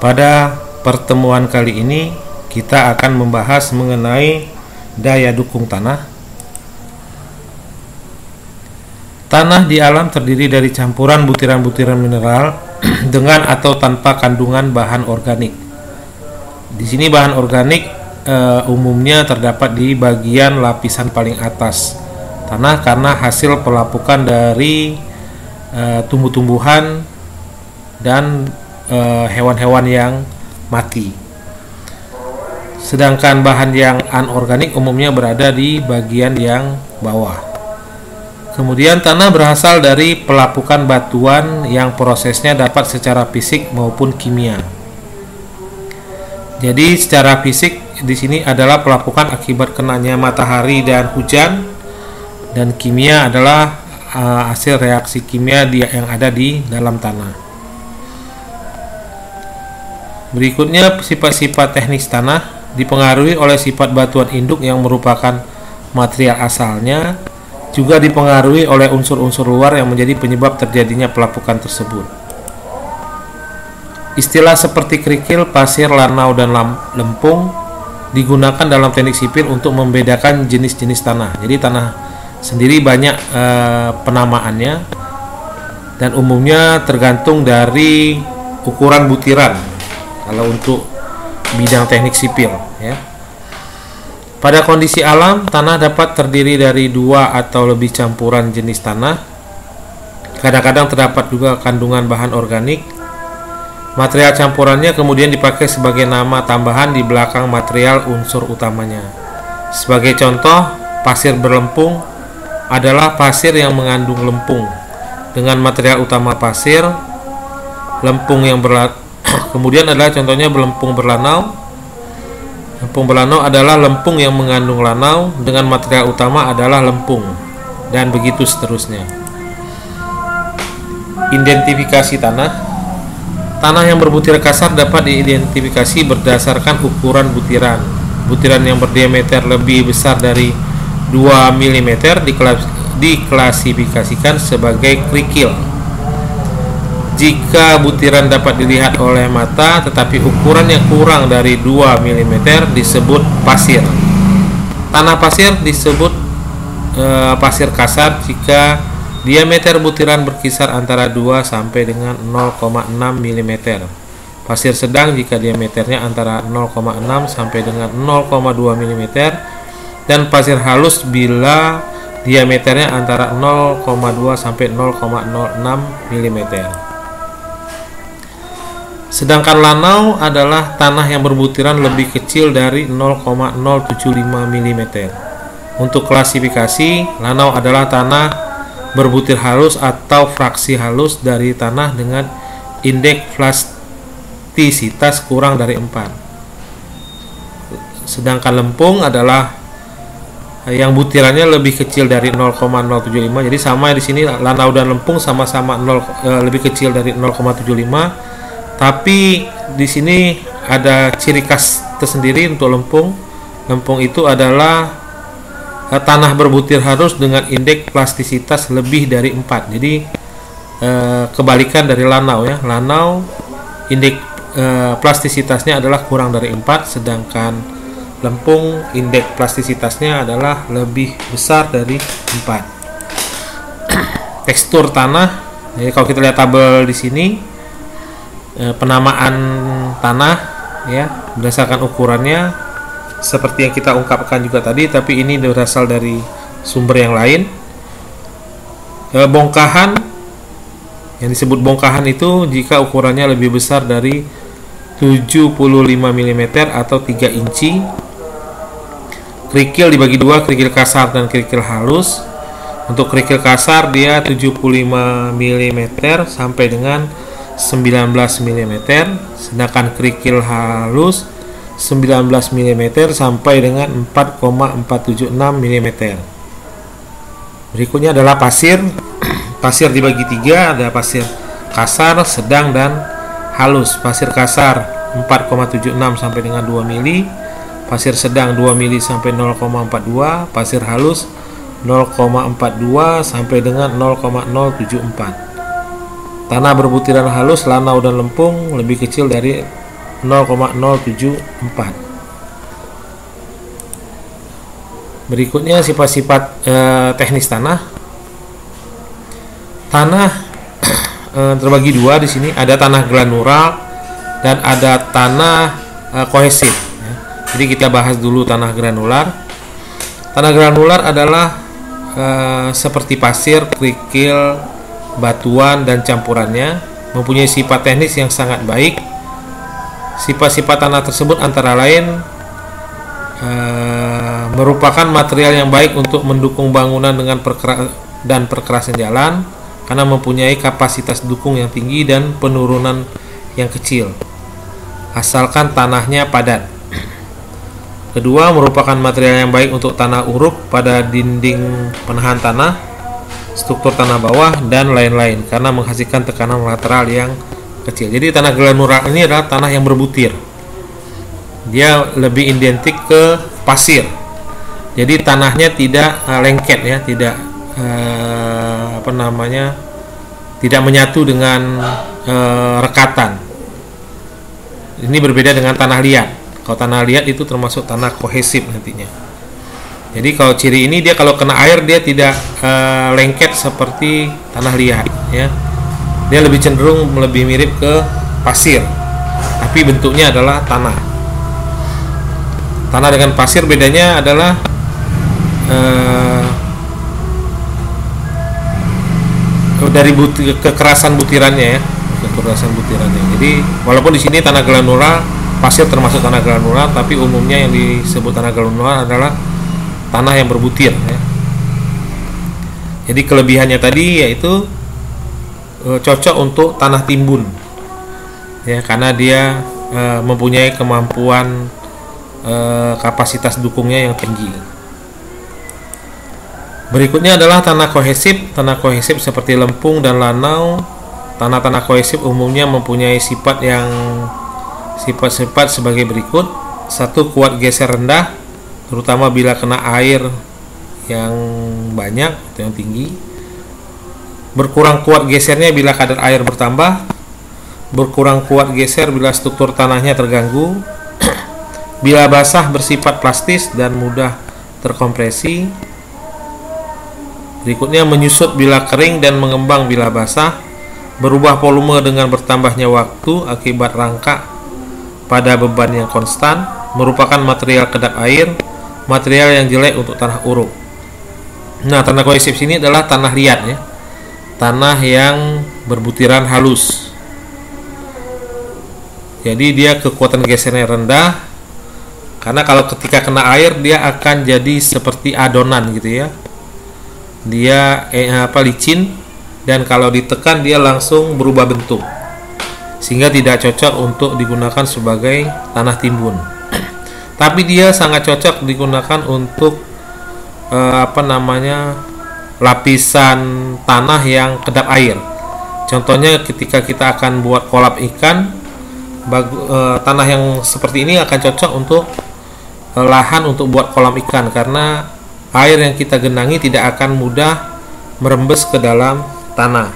Pada pertemuan kali ini kita akan membahas mengenai daya dukung tanah. Tanah di alam terdiri dari campuran butiran-butiran mineral dengan atau tanpa kandungan bahan organik. Di sini bahan organik umumnya terdapat di bagian lapisan paling atas tanah karena hasil pelapukan dari tumbuh-tumbuhan dan hewan-hewan yang mati. Sedangkan bahan yang anorganik umumnya berada di bagian yang bawah. Kemudian tanah berasal dari pelapukan batuan yang prosesnya dapat secara fisik maupun kimia. Jadi secara fisik di sini adalah pelapukan akibat kenanya matahari dan hujan, dan kimia adalah hasil reaksi kimia yang ada di dalam tanah. Berikutnya sifat-sifat teknis tanah dipengaruhi oleh sifat batuan induk yang merupakan material asalnya, juga dipengaruhi oleh unsur-unsur luar yang menjadi penyebab terjadinya pelapukan tersebut. Istilah seperti kerikil, pasir, lanau, dan lempung digunakan dalam teknik sipil untuk membedakan jenis-jenis tanah. Jadi tanah sendiri banyak penamaannya dan umumnya tergantung dari ukuran butiran kalau untuk bidang teknik sipil ya. Pada kondisi alam, tanah dapat terdiri dari dua atau lebih campuran jenis tanah. Kadang-kadang terdapat juga kandungan bahan organik. Material campurannya kemudian dipakai sebagai nama tambahan di belakang material unsur utamanya. Sebagai contoh, pasir berlempung adalah pasir yang mengandung lempung dengan material utama pasir. Lempung yang kemudian adalah contohnya lempung berlanau. Lempung berlanau adalah lempung yang mengandung lanau dengan material utama adalah lempung, dan begitu seterusnya. Identifikasi tanah. Tanah yang berbutir kasar dapat diidentifikasi berdasarkan ukuran butiran. Butiran yang berdiameter lebih besar dari 2 mm diklasifikasikan sebagai kerikil. Jika butiran dapat dilihat oleh mata tetapi ukurannya kurang dari 2 mm disebut pasir. Tanah pasir disebut pasir kasar jika diameter butiran berkisar antara 2 sampai dengan 0,6 mm. Pasir sedang jika diameternya antara 0,6 sampai dengan 0,2 mm, dan pasir halus bila diameternya antara 0,2 sampai 0,06 mm. Sedangkan lanau adalah tanah yang berbutiran lebih kecil dari 0,075 mm. Untuk klasifikasi, lanau adalah tanah berbutir halus atau fraksi halus dari tanah dengan indeks plastisitas kurang dari 4. Sedangkan lempung adalah yang butirannya lebih kecil dari 0,075. Jadi sama di sini lanau dan lempung sama-sama lebih kecil dari 0,75. Tapi di sini ada ciri khas tersendiri untuk lempung. Lempung itu adalah tanah berbutir halus dengan indeks plastisitas lebih dari 4. Jadi kebalikan dari lanau ya. Lanau indeks plastisitasnya adalah kurang dari 4, sedangkan lempung indeks plastisitasnya adalah lebih besar dari 4. Tekstur tanah. Jadi kalau kita lihat tabel di sini, penamaan tanah ya berdasarkan ukurannya seperti yang kita ungkapkan juga tadi, tapi ini berasal dari sumber yang lain. Bongkahan, yang disebut bongkahan itu jika ukurannya lebih besar dari 75 mm atau 3 inci. Kerikil dibagi dua, kerikil kasar dan kerikil halus. Untuk kerikil kasar dia 75 mm sampai dengan 19 mm, sedangkan kerikil halus 19 mm sampai dengan 4,476 mm. Berikutnya adalah pasir. Pasir dibagi tiga, ada pasir kasar, sedang, dan halus. Pasir kasar 4,76 sampai dengan 2 mili, pasir sedang 2 mili sampai 0,42, pasir halus 0,42 sampai dengan 0,074. Tanah berbutiran halus, lanau dan lempung lebih kecil dari 0,074. Berikutnya sifat-sifat teknis tanah. Tanah terbagi dua di sini, ada tanah granular dan ada tanah kohesif. Jadi kita bahas dulu tanah granular. Tanah granular adalah seperti pasir, kerikil, batuan dan campurannya, mempunyai sifat teknis yang sangat baik. Sifat-sifat tanah tersebut antara lain merupakan material yang baik untuk mendukung bangunan dengan perkerasan jalan, karena mempunyai kapasitas dukung yang tinggi dan penurunan yang kecil, asalkan tanahnya padat. Kedua, merupakan material yang baik untuk tanah uruk pada dinding penahan tanah, struktur tanah bawah, dan lain-lain, karena menghasilkan tekanan lateral yang kecil. Jadi tanah granular ini adalah tanah yang berbutir. Dia lebih identik ke pasir. Jadi tanahnya tidak lengket ya, tidak tidak menyatu dengan rekatan. Ini berbeda dengan tanah liat. Kalau tanah liat itu termasuk tanah kohesif nantinya. Jadi kalau ciri ini, dia kalau kena air dia tidak lengket seperti tanah liat ya. Dia lebih cenderung lebih mirip ke pasir, tapi bentuknya adalah tanah. Tanah dengan pasir bedanya adalah dari kekerasan butirannya ya, kekerasan butirannya. Jadi walaupun di sini tanah granular, pasir termasuk tanah granular, tapi umumnya yang disebut tanah granular adalah tanah yang berbutir ya. Jadi kelebihannya tadi yaitu cocok untuk tanah timbun ya, karena dia mempunyai kemampuan kapasitas dukungnya yang tinggi. Berikutnya adalah tanah kohesif. Tanah kohesif seperti lempung dan lanau. Tanah-tanah kohesif umumnya mempunyai sifat-sifat sebagai berikut. 1. Kuat geser rendah, terutama bila kena air yang banyak atau yang tinggi. Berkurang kuat gesernya bila kadar air bertambah. Berkurang kuat geser bila struktur tanahnya terganggu. Bila basah bersifat plastis dan mudah terkompresi. Berikutnya menyusut bila kering dan mengembang bila basah. Berubah volume dengan bertambahnya waktu akibat rangkak pada beban yang konstan. Merupakan material kedap air, material yang jelek untuk tanah uruk. Nah, tanah kohesif sini adalah tanah liat ya, tanah yang berbutiran halus. Jadi dia kekuatan gesernya rendah, karena kalau ketika kena air dia akan jadi seperti adonan gitu ya. Dia licin, dan kalau ditekan dia langsung berubah bentuk, sehingga tidak cocok untuk digunakan sebagai tanah timbun. Tapi dia sangat cocok digunakan untuk lapisan tanah yang kedap air. Contohnya ketika kita akan buat kolam ikan, tanah yang seperti ini akan cocok untuk lahan untuk buat kolam ikan, karena air yang kita genangi tidak akan mudah merembes ke dalam tanah.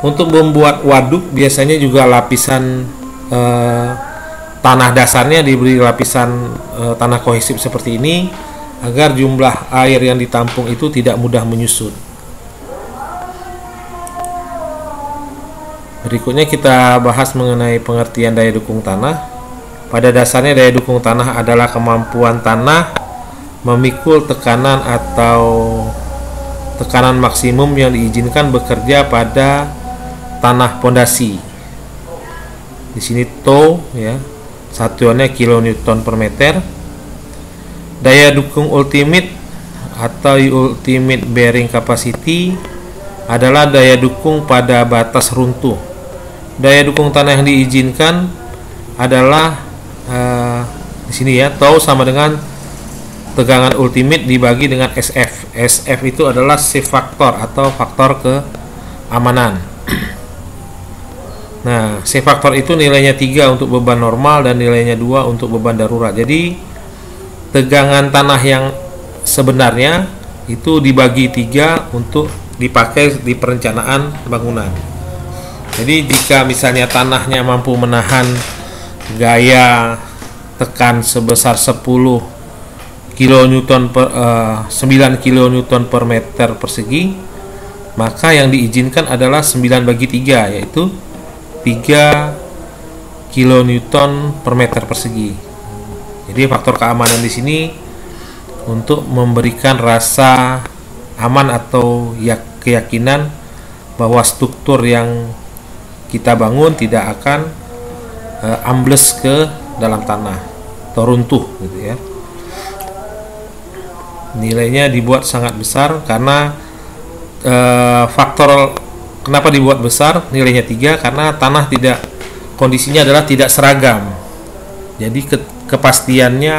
Untuk membuat waduk biasanya juga lapisan tanah dasarnya diberi lapisan tanah kohesif seperti ini, agar jumlah air yang ditampung itu tidak mudah menyusut. Berikutnya kita bahas mengenai pengertian daya dukung tanah. Pada dasarnya daya dukung tanah adalah kemampuan tanah memikul tekanan atau tekanan maksimum yang diizinkan bekerja pada tanah pondasi. Di sini TOW ya, satuannya kilonewton per meter. Daya dukung ultimate atau ultimate bearing capacity adalah daya dukung pada batas runtuh. Daya dukung tanah yang diizinkan adalah di sini ya, TOW sama dengan tegangan ultimate dibagi dengan SF. SF itu adalah safe factor atau faktor keamanan. Nah, safe factor itu nilainya 3 untuk beban normal dan nilainya 2 untuk beban darurat. Jadi tegangan tanah yang sebenarnya itu dibagi 3 untuk dipakai di perencanaan bangunan. Jadi jika misalnya tanahnya mampu menahan gaya tekan sebesar 10 kilonewton per 9 kilonewton per meter persegi, maka yang diizinkan adalah 9/3, yaitu 3 kilonewton per meter persegi. Jadi faktor keamanan di sini untuk memberikan rasa aman atau keyakinan bahwa struktur yang kita bangun tidak akan ambles ke dalam tanah atau runtuh gitu ya. Nilainya dibuat sangat besar karena faktor kenapa dibuat besar nilainya 3, karena tanah kondisinya adalah tidak seragam. Jadi kepastiannya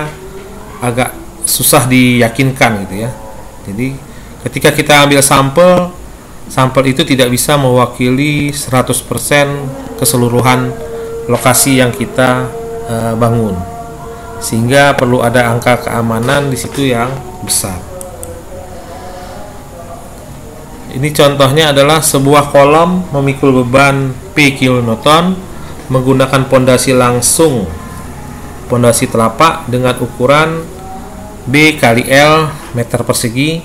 agak susah diyakinkan gitu ya. Jadi ketika kita ambil sampel itu tidak bisa mewakili 100% keseluruhan lokasi yang kita bangun, sehingga perlu ada angka keamanan di situ yang besar. Ini contohnya adalah sebuah kolom memikul beban P kilonewton menggunakan pondasi langsung, pondasi telapak dengan ukuran B kali L meter persegi,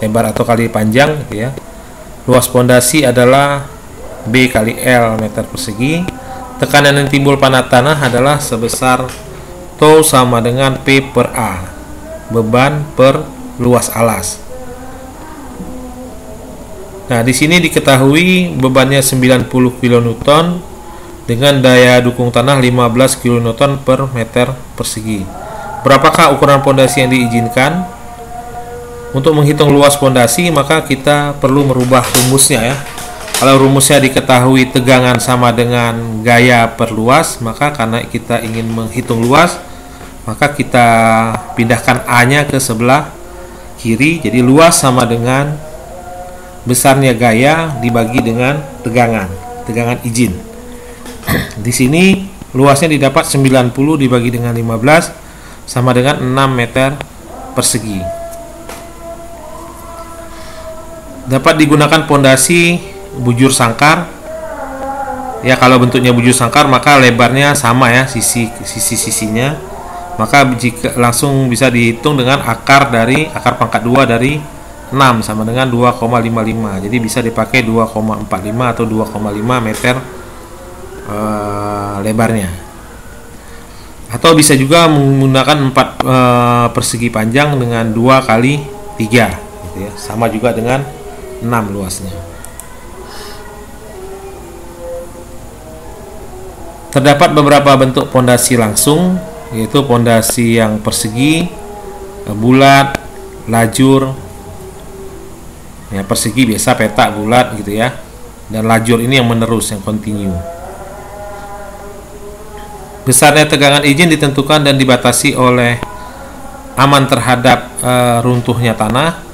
lebar atau kali panjang gitu ya. Luas pondasi adalah B kali L meter persegi. Tekanan yang timbul pada tanah adalah sebesar tau sama dengan P per A, beban per luas alas. Nah, di sini diketahui bebannya 90 kilonewton dengan daya dukung tanah 15 kilonewton per meter persegi. Berapakah ukuran pondasi yang diizinkan? Untuk menghitung luas pondasi, maka kita perlu merubah rumusnya ya. Kalau rumusnya diketahui tegangan sama dengan gaya per luas, maka karena kita ingin menghitung luas, maka kita pindahkan A-nya ke sebelah kiri. Jadi luas sama dengan besarnya gaya dibagi dengan tegangan izin. Di sini luasnya didapat 90 dibagi dengan 15 sama dengan 6 meter persegi. Dapat digunakan pondasi bujur sangkar. Ya, kalau bentuknya bujur sangkar maka lebarnya sama ya, sisi-sisinya. Maka jika langsung bisa dihitung dengan akar pangkat 2 dari 6 sama dengan 2,55. Jadi bisa dipakai 2,45 atau 2,5 meter lebarnya. Atau bisa juga menggunakan 4 persegi panjang dengan 2 kali 3 gitu ya. Sama juga dengan 6 luasnya. Terdapat beberapa bentuk pondasi langsung, yaitu pondasi yang persegi, bulat, lajur. Ya, persegi biasa petak bulat gitu ya. Dan lajur ini yang menerus, yang continue. Besarnya tegangan izin ditentukan dan dibatasi oleh aman terhadap runtuhnya tanah,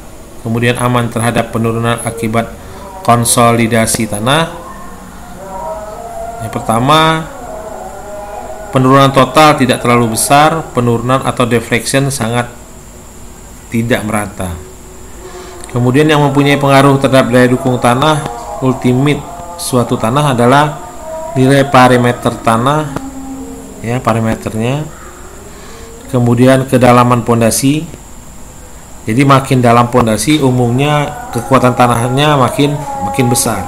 kemudian aman terhadap penurunan akibat konsolidasi tanah. Yang pertama, penurunan total tidak terlalu besar, penurunan atau deflection sangat tidak merata. Kemudian yang mempunyai pengaruh terhadap daya dukung tanah ultimate suatu tanah adalah nilai parameter tanah, ya, parameternya. Kemudian kedalaman pondasi. Jadi makin dalam pondasi umumnya kekuatan tanahnya makin besar.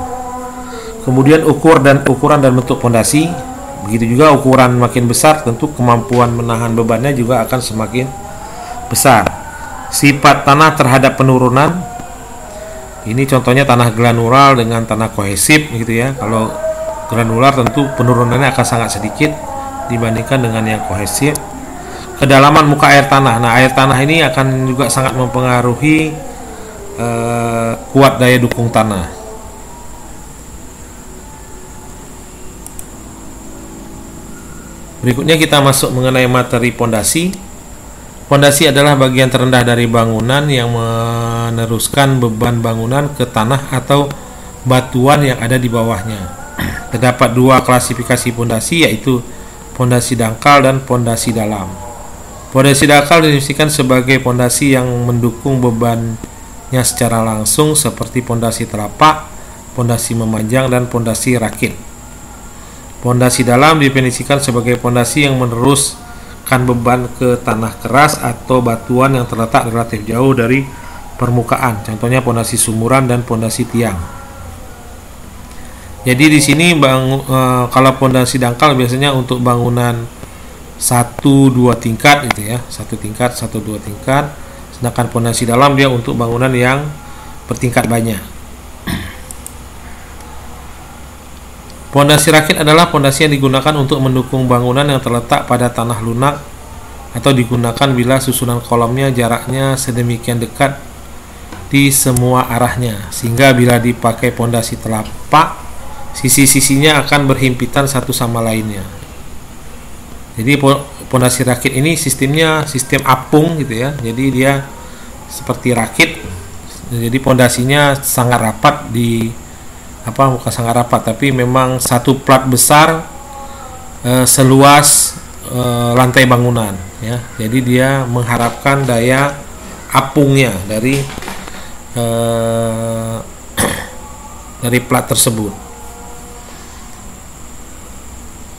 Kemudian ukuran dan bentuk pondasi. Begitu juga ukuran makin besar, tentu kemampuan menahan bebannya juga akan semakin besar. Sifat tanah terhadap penurunan. Ini contohnya tanah granular dengan tanah kohesif gitu ya. Kalau granular tentu penurunannya akan sangat sedikit dibandingkan dengan yang kohesif. Kedalaman muka air tanah. Nah, air tanah ini akan juga sangat mempengaruhi kuat daya dukung tanah. Berikutnya kita masuk mengenai materi pondasi. Pondasi adalah bagian terendah dari bangunan yang meneruskan beban bangunan ke tanah atau batuan yang ada di bawahnya. Terdapat 2 klasifikasi pondasi, yaitu pondasi dangkal dan pondasi dalam. Pondasi dangkal didefinisikan sebagai pondasi yang mendukung bebannya secara langsung seperti pondasi telapak, pondasi memanjang, dan pondasi rakit. Pondasi dalam definisikan sebagai pondasi yang meneruskan beban ke tanah keras atau batuan yang terletak relatif jauh dari permukaan. Contohnya pondasi sumuran dan pondasi tiang. Jadi di sini kalau pondasi dangkal biasanya untuk bangunan 1-2 tingkat gitu ya, 1 tingkat, 1-2 tingkat. Sedangkan pondasi dalam dia untuk bangunan yang bertingkat banyak. Pondasi rakit adalah pondasi yang digunakan untuk mendukung bangunan yang terletak pada tanah lunak atau digunakan bila susunan kolomnya jaraknya sedemikian dekat di semua arahnya sehingga bila dipakai pondasi telapak sisi-sisinya akan berhimpitan satu sama lainnya. Jadi pondasi rakit ini sistemnya sistem apung gitu ya. Jadi dia seperti rakit. Jadi pondasinya sangat rapat bukan sangat rapat tapi memang satu plat besar seluas lantai bangunan ya. Jadi dia mengharapkan daya apungnya dari plat tersebut.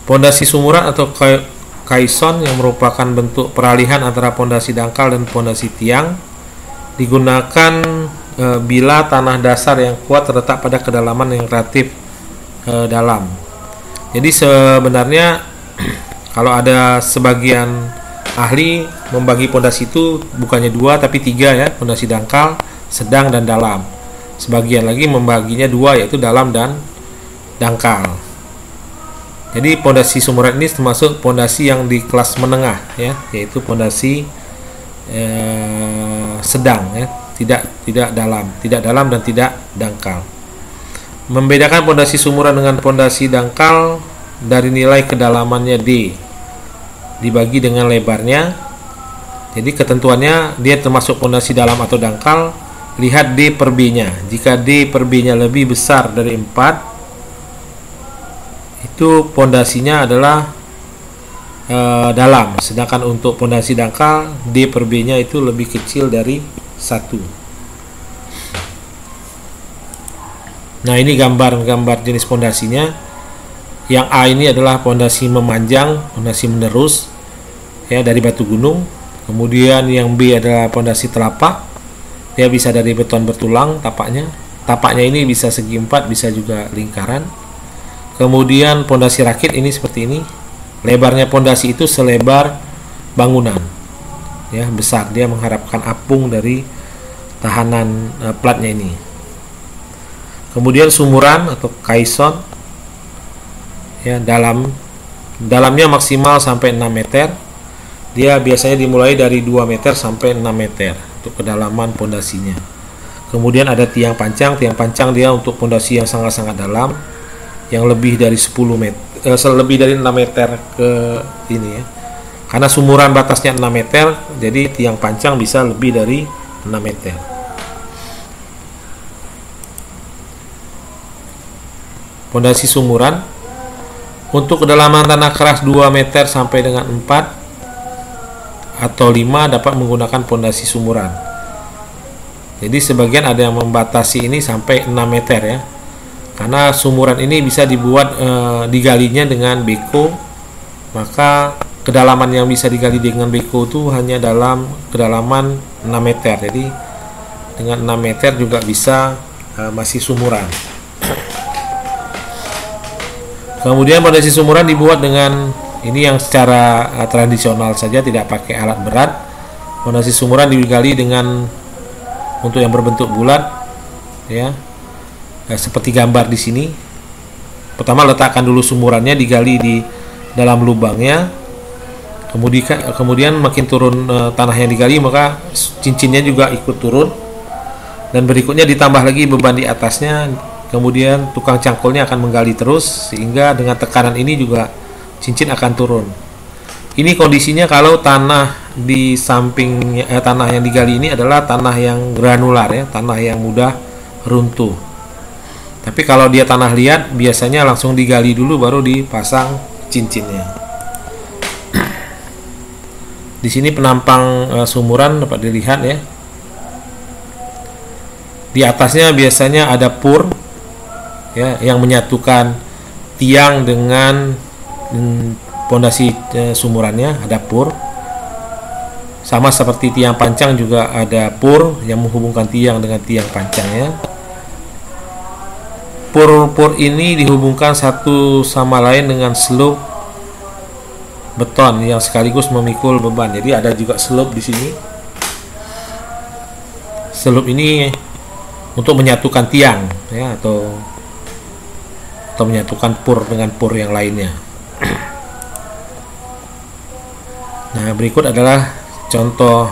Pondasi sumuran atau kaison yang merupakan bentuk peralihan antara pondasi dangkal dan pondasi tiang digunakan bila tanah dasar yang kuat terletak pada kedalaman yang relatif dalam. Jadi sebenarnya kalau ada sebagian ahli membagi pondasi itu bukannya 2 tapi 3 ya, pondasi dangkal, sedang dan dalam. Sebagian lagi membaginya 2 yaitu dalam dan dangkal. Jadi pondasi sumuran ini termasuk pondasi yang di kelas menengah ya, yaitu pondasi sedang ya, tidak dalam dan tidak dangkal. Membedakan pondasi sumuran dengan pondasi dangkal dari nilai kedalamannya D dibagi dengan lebarnya. Jadi ketentuannya dia termasuk pondasi dalam atau dangkal, lihat D per B nya. Jika D per B nya lebih besar dari 4, itu pondasinya adalah dalam, sedangkan untuk pondasi dangkal D per B nya itu lebih kecil dari 1. Nah, ini gambar jenis pondasinya. Yang A ini adalah pondasi memanjang, pondasi menerus ya dari batu gunung. Kemudian yang B adalah pondasi telapak. Dia bisa dari beton bertulang tapaknya. Tapaknya ini bisa segi 4, bisa juga lingkaran. Kemudian pondasi rakit ini seperti ini. Lebarnya pondasi itu selebar bangunan. Ya, besar. Dia mengharapkan apung dari tahanan platnya ini. Kemudian sumuran atau kaison ya, dalamnya maksimal sampai 6 meter. Dia biasanya dimulai dari 2 meter sampai 6 meter untuk kedalaman pondasinya. Kemudian ada tiang pancang. Tiang pancang dia untuk pondasi yang sangat-sangat dalam, yang lebih dari 10 meter, lebih dari 6 meter ke ini ya. Karena sumuran batasnya 6 meter, jadi tiang pancang bisa lebih dari 6 meter. Pondasi sumuran untuk kedalaman tanah keras 2 meter sampai dengan 4 atau 5 dapat menggunakan pondasi sumuran. Jadi sebagian ada yang membatasi ini sampai 6 meter ya. Karena sumuran ini bisa dibuat digalinya dengan beko, maka kedalaman yang bisa digali dengan beko itu hanya dalam kedalaman 6 meter. Jadi dengan 6 meter juga bisa masih sumuran. Kemudian pondasi sumuran dibuat dengan ini yang secara tradisional saja, tidak pakai alat berat. Pondasi sumuran digali dengan untuk yang berbentuk bulat ya. Seperti gambar di sini. Pertama letakkan dulu sumurannya, digali di dalam lubangnya. Kemudian makin turun tanah yang digali, maka cincinnya juga ikut turun. Dan berikutnya ditambah lagi beban di atasnya. Kemudian tukang cangkulnya akan menggali terus sehingga dengan tekanan ini juga cincin akan turun. Ini kondisinya kalau tanah di samping tanah yang digali ini adalah tanah yang granular ya, tanah yang mudah runtuh. Tapi kalau dia tanah liat biasanya langsung digali dulu baru dipasang cincinnya. Di sini penampang sumuran dapat dilihat ya. Di atasnya biasanya ada pur ya, yang menyatukan tiang dengan pondasi sumurannya, ada pur. Sama seperti tiang pancang juga ada pur yang menghubungkan tiang dengan tiang pancangnya. Pur ini dihubungkan satu sama lain dengan slope beton yang sekaligus memikul beban. Jadi ada juga slope di sini. Slope ini untuk menyatukan tiang, ya, atau menyatukan pur dengan pur yang lainnya. Nah, berikut adalah contoh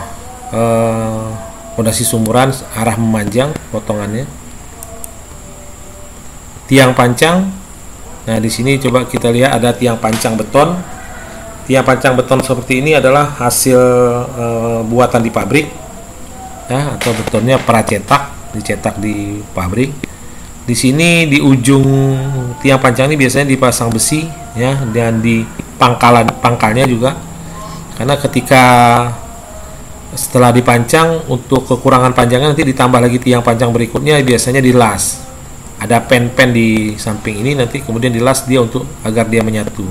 fondasi sumuran arah memanjang potongannya. Tiang pancang. Nah, di sini coba kita lihat ada tiang pancang beton. Tiang pancang beton seperti ini adalah hasil buatan di pabrik, ya, atau betonnya pracetak, dicetak di pabrik. Di sini di ujung tiang pancang ini biasanya dipasang besi, ya, dan di pangkalnya juga. Karena ketika setelah dipancang, untuk kekurangan panjangnya nanti ditambah lagi tiang pancang berikutnya, biasanya dilas. Ada pen di samping ini, nanti kemudian dilas dia untuk agar dia menyatu.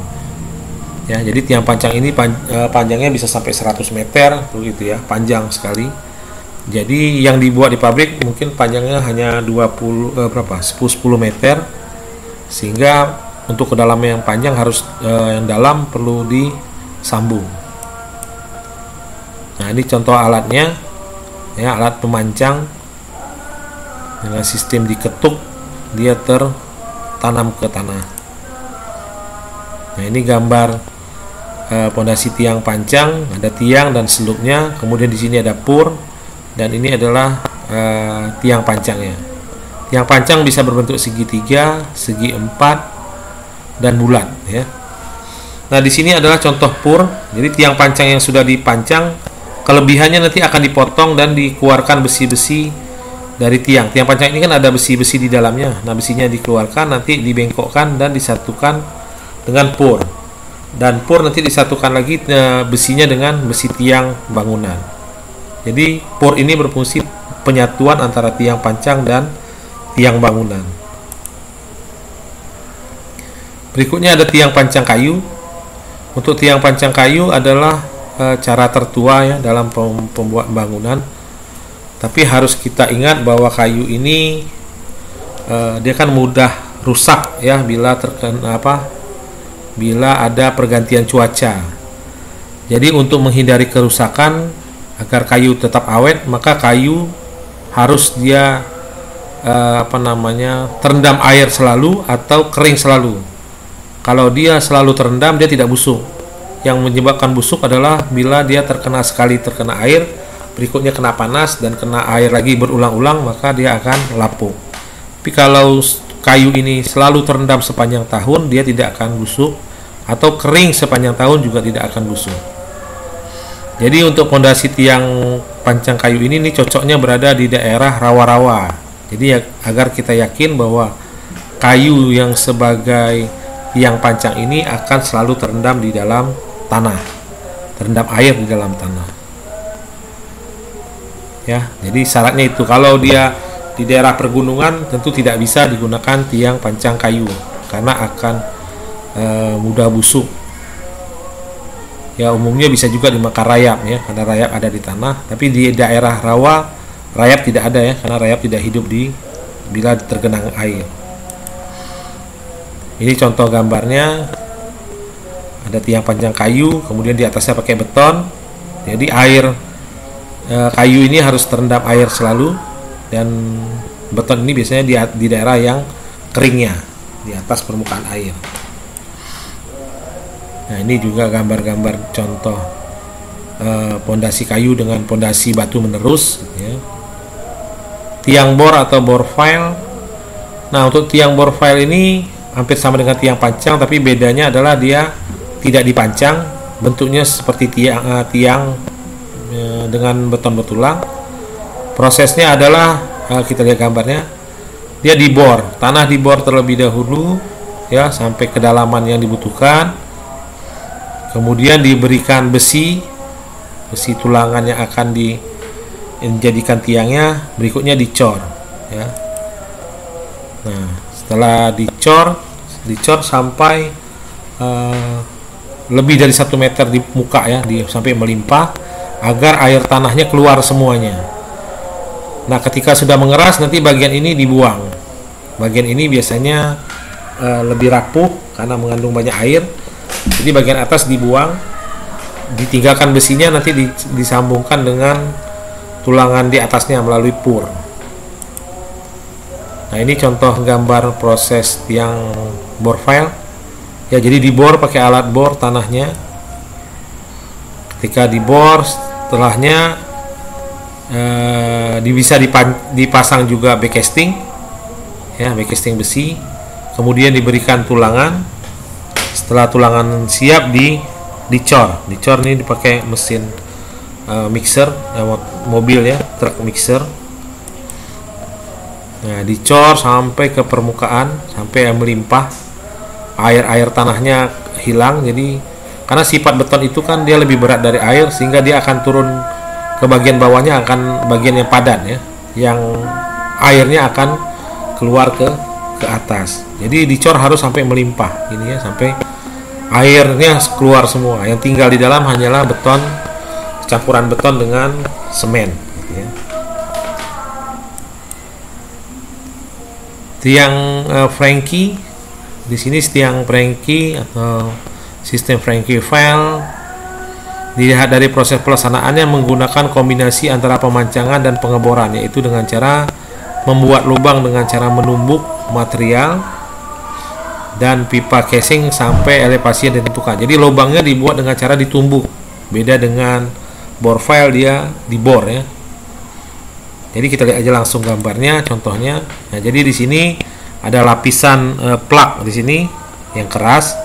Ya, jadi tiang pancang ini panjangnya bisa sampai 100 meter, begitu ya, panjang sekali. Jadi yang dibuat di pabrik mungkin panjangnya hanya 10 meter, sehingga untuk kedalaman yang panjang harus yang dalam perlu disambung. Nah, ini contoh alatnya, ya, alat pemancang dengan sistem diketuk dia tertanam ke tanah. Nah, ini gambar pondasi tiang pancang, ada tiang dan selupnya, kemudian di sini ada pur, dan ini adalah tiang pancangnya. Tiang pancang bisa berbentuk segitiga, segi empat, dan bulat, ya. Nah, di sini adalah contoh pur. Jadi tiang pancang yang sudah dipancang, kelebihannya nanti akan dipotong dan dikeluarkan besi-besi dari tiang. Tiang pancang ini kan ada besi-besi di dalamnya. Nah, besinya dikeluarkan, nanti dibengkokkan dan disatukan dengan pur. Dan pur nanti disatukan lagi besinya dengan besi tiang bangunan. Jadi pur ini berfungsi penyatuan antara tiang pancang dan tiang bangunan. Berikutnya ada tiang pancang kayu. Untuk tiang pancang kayu adalah cara tertua, ya, dalam pembuat bangunan. Tapi harus kita ingat bahwa kayu ini dia kan mudah rusak, ya, bila ada pergantian cuaca. Jadi untuk menghindari kerusakan, agar kayu tetap awet, maka kayu harus dia terendam air selalu atau kering selalu. Kalau dia selalu terendam, dia tidak busuk. Yang menyebabkan busuk adalah bila dia terkena air, berikutnya kena panas dan kena air lagi berulang-ulang, maka dia akan lapuk. Tapi kalau kayu ini selalu terendam sepanjang tahun, dia tidak akan busuk, atau kering sepanjang tahun juga tidak akan busuk. Jadi untuk pondasi tiang pancang kayu ini cocoknya berada di daerah rawa-rawa. Jadi agar kita yakin bahwa kayu yang sebagai tiang pancang ini akan selalu terendam di dalam tanah, terendam air di dalam tanah. Ya, jadi syaratnya itu. Kalau dia di daerah pergunungan, tentu tidak bisa digunakan tiang pancang kayu karena akan mudah busuk. Ya, umumnya bisa juga dimakan rayap, ya, karena rayap ada di tanah. Tapi di daerah rawa, rayap tidak ada, ya, karena rayap tidak hidup bila tergenang air. Ini contoh gambarnya. Ada tiang pancang kayu, kemudian di atasnya pakai beton. Jadi kayu ini harus terendam air selalu, dan beton ini biasanya di daerah yang keringnya, di atas permukaan air. Nah, ini juga gambar-gambar contoh pondasi kayu dengan pondasi batu menerus, ya. Tiang bor atau bor file. Nah, untuk tiang bor file ini hampir sama dengan tiang pancang, tapi bedanya adalah dia tidak dipancang, bentuknya seperti tiang dengan beton betulang. Prosesnya adalah kita lihat gambarnya, dia dibor, tanah dibor terlebih dahulu, ya, sampai kedalaman yang dibutuhkan. Kemudian diberikan besi tulangan yang akan dijadikan tiangnya. Berikutnya dicor, ya. Nah, setelah dicor dicor sampai lebih dari 1 meter di muka ya, sampai melimpah agar air tanahnya keluar semuanya. Nah, ketika sudah mengeras nanti bagian ini dibuang. Bagian ini biasanya lebih rapuh karena mengandung banyak air. Jadi bagian atas dibuang, ditinggalkan besinya, nanti disambungkan dengan tulangan di atasnya melalui pur. Nah, ini contoh gambar proses tiang bor file. Ya, jadi dibor pakai alat bor tanahnya. Ketika dibor, setelahnya bisa dipasang juga backcasting, ya, backcasting besi. Kemudian diberikan tulangan. Setelah tulangan siap, dicor. Dicor ini dipakai mesin mixer, mobil ya, truk mixer. Nah, dicor sampai ke permukaan, sampai melimpah, air tanahnya hilang. Jadi karena sifat beton itu kan dia lebih berat dari air, sehingga dia akan turun ke bagian bawahnya, akan bagian yang padat ya, yang airnya akan keluar ke atas. Jadi dicor harus sampai melimpah ini ya, sampai airnya keluar semua. Yang tinggal di dalam hanyalah beton, campuran beton dengan semen gitu ya. Tiang Frankie, di sini tiang Frankie atau sistem Frankie file. Dilihat dari proses pelaksanaannya menggunakan kombinasi antara pemancangan dan pengeboran, yaitu dengan cara membuat lubang dengan cara menumbuk material dan pipa casing sampai elevasi yang ditentukan. Jadi lubangnya dibuat dengan cara ditumbuk, beda dengan bor file, dia dibor ya. Jadi kita lihat aja langsung gambarnya, contohnya. Nah, jadi di sini ada lapisan plak di sini yang keras,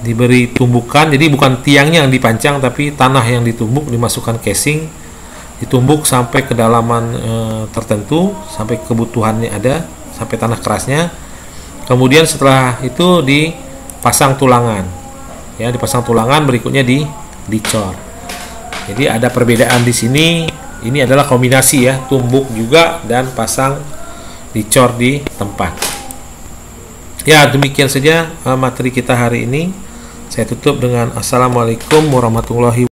diberi tumbukan. Jadi bukan tiangnya yang dipancang, tapi tanah yang ditumbuk, dimasukkan casing, ditumbuk sampai kedalaman tertentu, sampai kebutuhannya ada, sampai tanah kerasnya. Kemudian setelah itu dipasang tulangan, ya, dipasang tulangan, berikutnya dicor. Jadi ada perbedaan di sini. Ini adalah kombinasi ya, tumbuk juga dan pasang dicor di tempat. Ya, demikian saja materi kita hari ini. Saya tutup dengan assalamualaikum warahmatullahi wabarakatuh.